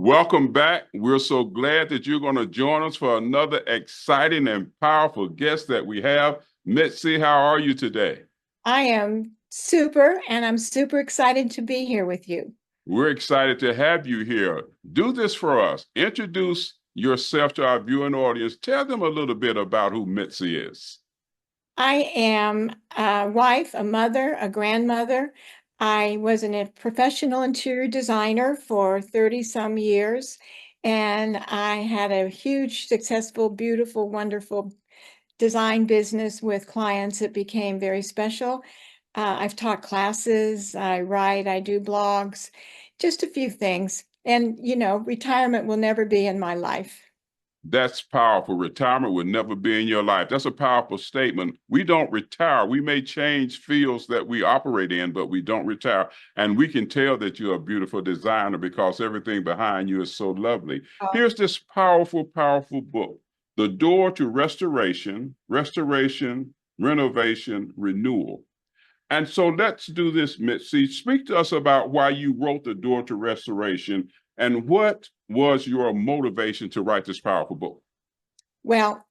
Welcome back. We're so glad that you're going to join us for another exciting and powerful guest that we have. Mitzi, how are you today? I am super, and I'm super excited to be here with you. We're excited to have you here. Do this for us. Introduce yourself to our viewing audience. Tell them a little bit about who Mitzi is. I am a wife, a mother, a grandmother. I was a professional interior designer for 30 some years, and I had a huge, successful, beautiful, wonderful design business with clients that became very special. I've taught classes, I write, I do blogs, just a few things. And, retirement will never be in my life. That's powerful. Retirement would never be in your life. That's a powerful statement. We don't retire. We may change fields that we operate in, but we don't retire. And we can tell that you're a beautiful designer because everything behind you is so lovely. Here's this powerful, powerful book, The Door to Restoration, Restoration, Renovation, Renewal. And so let's do this, Mitzi. Speak to us about why you wrote The Door to Restoration and what was your motivation to write this powerful book? Well,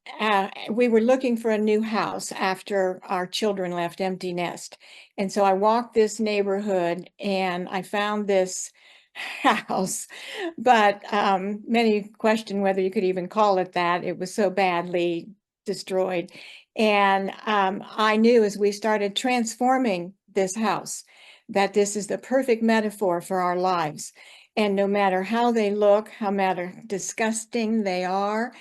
we were looking for a new house after our children left empty nest. And so I walked this neighborhood and I found this house, but many question whether you could even call it that. It was so badly destroyed. And I knew as we started transforming this house that this is the perfect metaphor for our lives. And no matter how they look, how matter disgusting they are,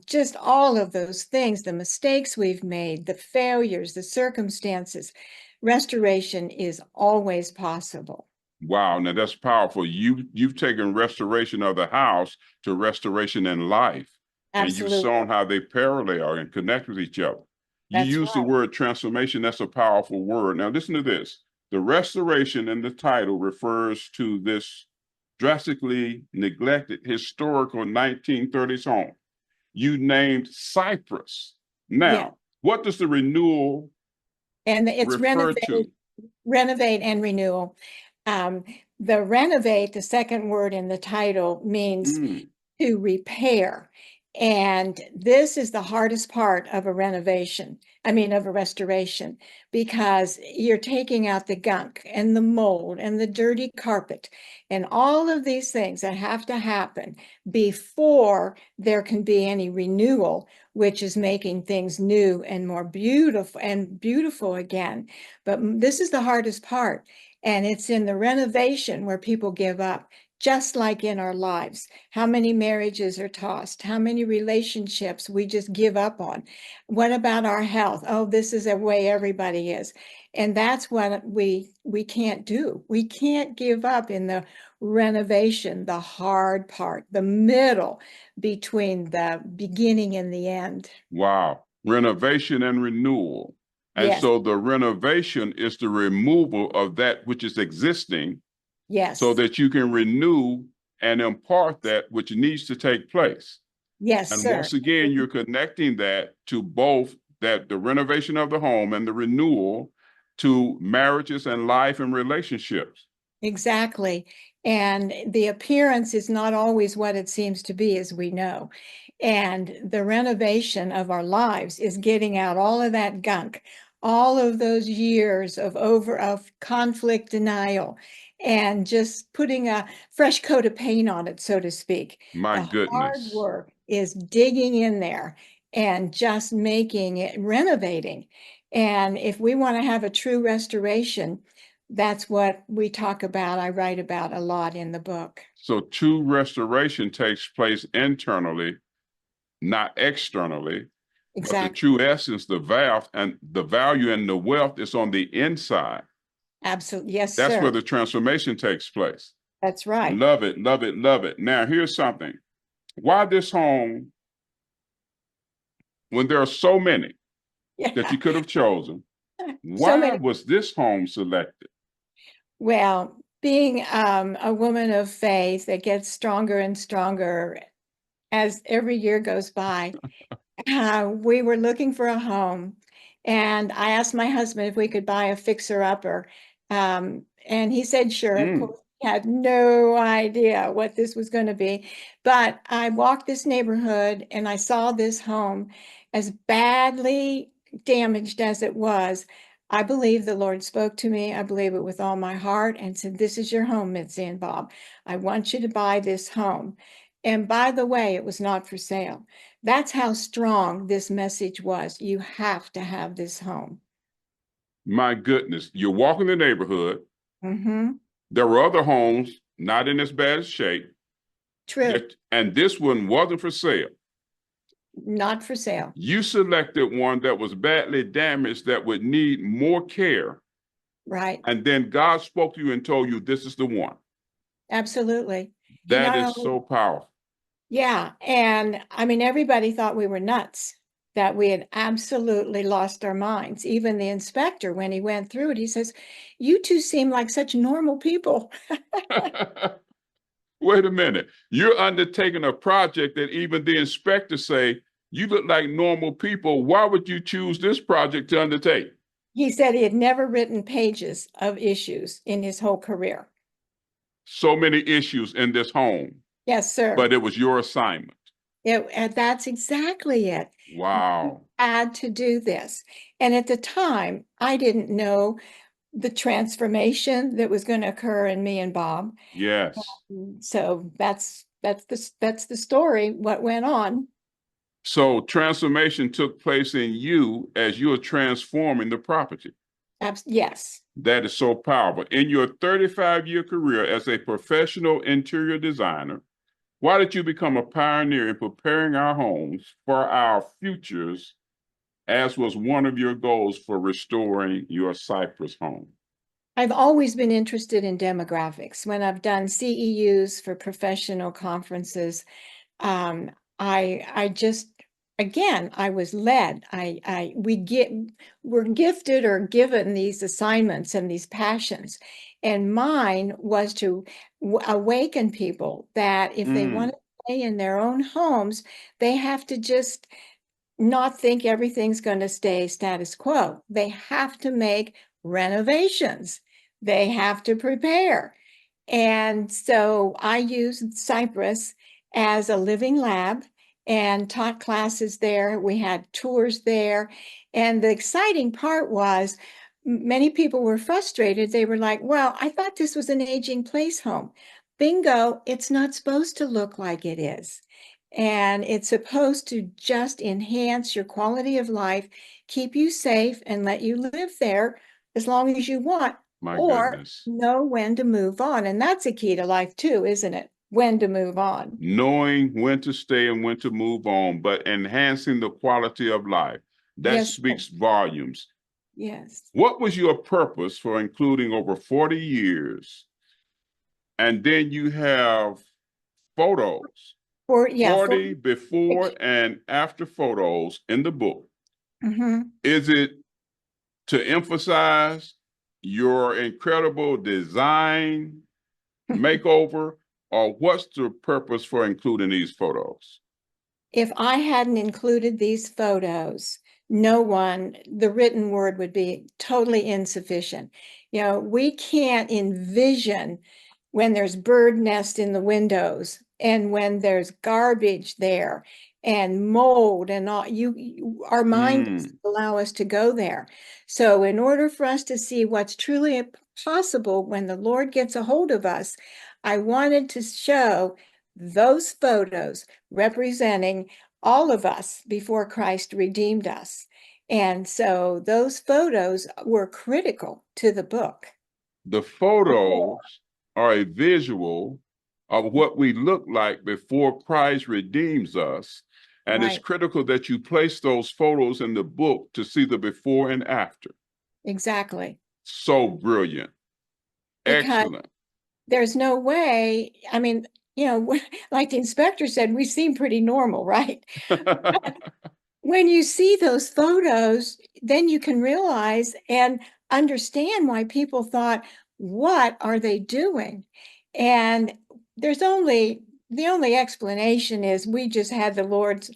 just all of those things, the mistakes we've made, the failures, the circumstances, restoration is always possible. Wow, now that's powerful. You've taken restoration of the house to restoration in life, and you've Absolutely. shown how they parallel and connect with each other. You That's use the right. word transformation. That's a powerful word. Now listen to this. The restoration in the title refers to this drastically neglected historical 1930s home. You named Cyprus. Yeah. Now, what does the renewal And it's refer to? renovate and renewal. Um, the renovate, the second word in the title, means Mm, to repair. And this is the hardest part of a renovation, of a restoration, because you're taking out the gunk and the mold and the dirty carpet and all of these things that have to happen before there can be any renewal, which is making things new and more beautiful again. But this is the hardest part. And it's in the renovation where people give up, just like in our lives. How many marriages are tossed? How many relationships we just give up on? What about our health? Oh, this is the way everybody is. And that's what we can't do. We can't give up in the renovation, the hard part, the middle between the beginning and the end. wow. Renovation and renewal. And Yes, so the renovation is the removal of that which is existing so yes, that you can renew and impart that which needs to take place. yes, And sir. once again, you're connecting that to both that the renovation of the home and the renewal to marriages and life and relationships. Exactly. And the appearance is not always what it seems to be, as we know. And the renovation of our lives is getting out all of that gunk, all of those years of conflict denial, and just putting a fresh coat of paint on it, so to speak. My The hard goodness. work is digging in there and just making it, renovating. And if we want to have a true restoration, that's what we talk about. I write about a lot in the book. So true restoration takes place internally, not externally, but the Exactly. true essence, the value and the wealth is on the inside. Absolutely. Yes, That's where sir. the transformation takes place. That's right. Love it, love it, love it. Now, here's something. Why this home, when there are so many that Yeah. you could have chosen, So why many. was this home selected? Well, being a woman of faith that gets stronger and stronger as every year goes by, we were looking for a home. And I asked my husband if we could buy a fixer-upper. And he said, sure, of Mm, course. had no idea what this was going to be. But I walked this neighborhood and I saw this home as badly damaged as it was. I believe the Lord spoke to me. I believe it with all my heart and said, "This is your home, Mitzi and Bob. I want you to buy this home." And by the way, it was not for sale. That's how strong this message was. You have to have this home. My goodness, you're walking the neighborhood. Mm-hmm. There were other homes not in as bad shape, True. and this one wasn't for sale. Not for sale. You selected one that was badly damaged that would need more care. Right. And then God spoke to you and told you this is the one. Absolutely. He That not is only, so powerful. yeah. And I mean, everybody thought we were nuts, that we had absolutely lost our minds. Even the inspector, when he went through it, he says, "You two seem like such normal people." Wait a minute. You're undertaking a project that even the inspectors say, you look like normal people. Why would you choose this project to undertake? He said he had never written pages of issues in his whole career. So many issues in this home, Yes, sir. but it was your assignment. And that's exactly it. We Wow. had to do this. And at the time, I didn't know the transformation that was going to occur in me and Bob. Yes. So that's the story, what went on. So transformation took place in you as you are transforming the property. Yes. That is so powerful. In your 35-year career as a professional interior designer, why did you become a pioneer in preparing our homes for our futures, as was one of your goals for restoring your Cypress home? I've always been interested in demographics. When I've done CEUs for professional conferences, um, I just again I was led. We're gifted or given these assignments and these passions, and mine was to awaken people that if they want Mm, to stay in their own homes, they have to just not think everything's going to stay status quo. They have to make renovations. They have to prepare. And so I used Cypress as a living lab and taught classes there. We had tours there. And the exciting part was many people were frustrated. They were like, "Well, I thought this was an aging place home." Bingo, it's not supposed to look like it is. And it's supposed to just enhance your quality of life, keep you safe, and let you live there as long as you want, my or goodness. know when to move on. And that's a key to life too, isn't it? When to move on. Knowing when to stay and when to move on, but enhancing the quality of life. That Yes, sir. speaks volumes. Yes. What was your purpose for including over 40 years? And then you have photos, For 40 before picture. and after photos in the book. Hmm. Is it to emphasize your incredible design makeover, or what's the purpose for including these photos? If I hadn't included these photos, the written word would be totally insufficient. We can't envision when there's bird nest in the windows and when there's garbage there and mold and all our mind doesn't Mm, allow us to go there. So in order for us to see what's truly possible when the Lord gets a hold of us, I wanted to show those photos representing all of us before Christ redeemed us. And so those photos were critical to the book. the photos are a visual of what we look like before Christ redeems us. And it's Right, critical that you place those photos in the book to see the before and after. exactly. So brilliant. Because Excellent. there's no way, I mean, like the inspector said, we seem pretty normal, right? When you see those photos, then you can realize and understand why people thought, "What are they doing?" And the only explanation is we just had the Lord's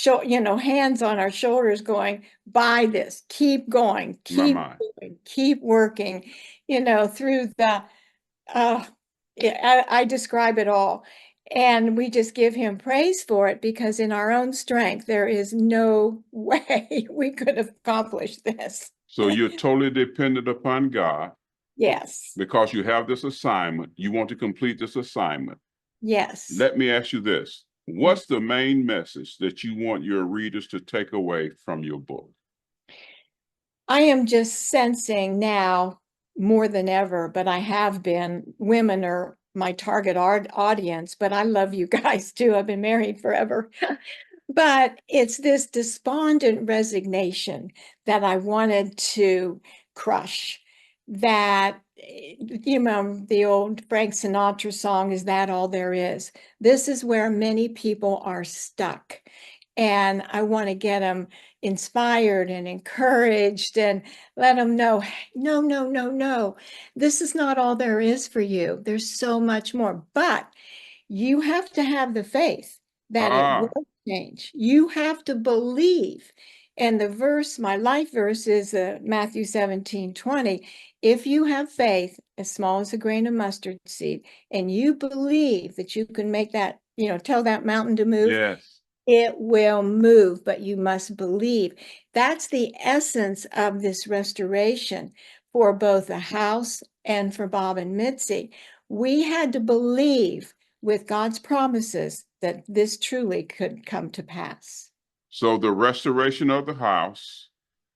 hands on our shoulders going, "Buy this, keep going, My keep mind. doing, keep working," through the uh I describe it all. And we just give him praise for it because in our own strength, there is no way we could have accomplished this. So you're totally dependent upon God Yes. because you have this assignment. You want to complete this assignment. Yes. Let me ask you this. What's the main message that you want your readers to take away from your book? I am just sensing now more than ever, but I have been, women are my target audience, but I love you guys too. I've been married forever. But it's this despondent resignation that I wanted to crush. That, you know, the old Frank Sinatra song, "Is That All There Is?" This is where many people are stuck. And I want to get them inspired and encouraged and let them know, no, no, no, no, this is not all there is for you. There's so much more. But you have to have the faith that it will change. You have to believe. And the verse, my life verse is Matthew 17:20. If you have faith as small as a grain of mustard seed, and you believe that you can make that, you know, tell that mountain to move, Yes. it will move, but you must believe. That's the essence of this restoration for both the house and for Bob and Mitzi. We had to believe with God's promises that this truly could come to pass. So the restoration of the house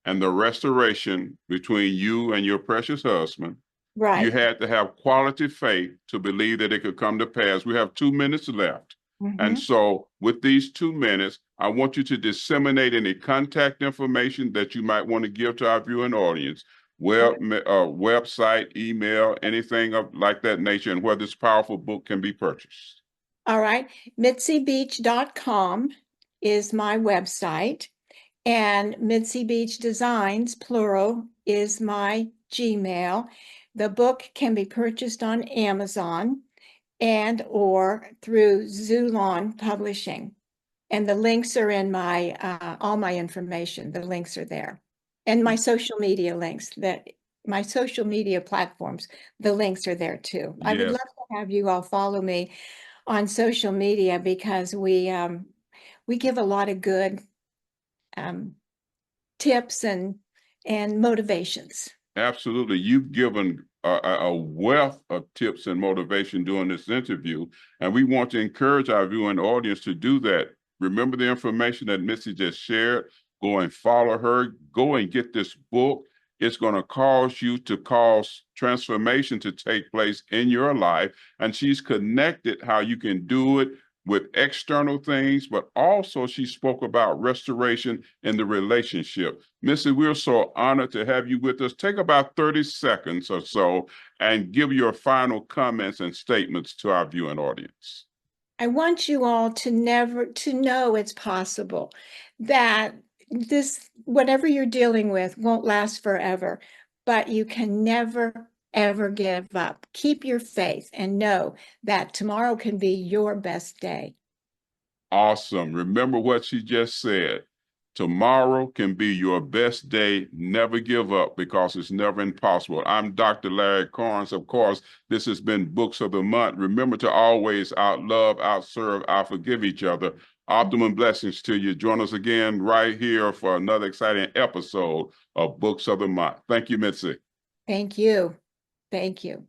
and the restoration between you and your precious husband, you Right. had to have quality faith to believe that it could come to pass. We have 2 minutes left. And so with these 2 minutes, I want you to disseminate any contact information that you might want to give to our viewing audience, website, email, anything of like that nature, and where this powerful book can be purchased. All right. MitziBeach.com is my website, and Mitzi Beach Designs, plural, is my Gmail. The book can be purchased on Amazon and or through Zulon Publishing. And the links are in my, all my information, the links are there. And my social media links, my social media platforms, the links are there too. I would Yes. love to have you all follow me on social media because we give a lot of good tips and motivations. Absolutely. You've given a wealth of tips and motivation during this interview, and we want to encourage our viewing audience to do that. Remember the information that Mitzi just shared. Go and follow her. Go and get this book. It's going to cause transformation to take place in your life. And she's connected how you can do it with external things, but also she spoke about restoration in the relationship. Missy, we're so honored to have you with us. Take about 30 seconds or so and give your final comments and statements to our viewing audience. I want you all to know it's possible, that this, whatever you're dealing with, won't last forever, but you can never, ever give up. Keep your faith and know that tomorrow can be your best day. Awesome. Remember what she just said. Tomorrow can be your best day. Never give up because it's never impossible. I'm Dr. Larry Carnes. Of course, this has been Books of the Month. Remember to always outlove, outserve, outforgive each other. Optimum blessings to you. Join us again right here for another exciting episode of Books of the Month. Thank you, Mitzi. Thank you. Thank you.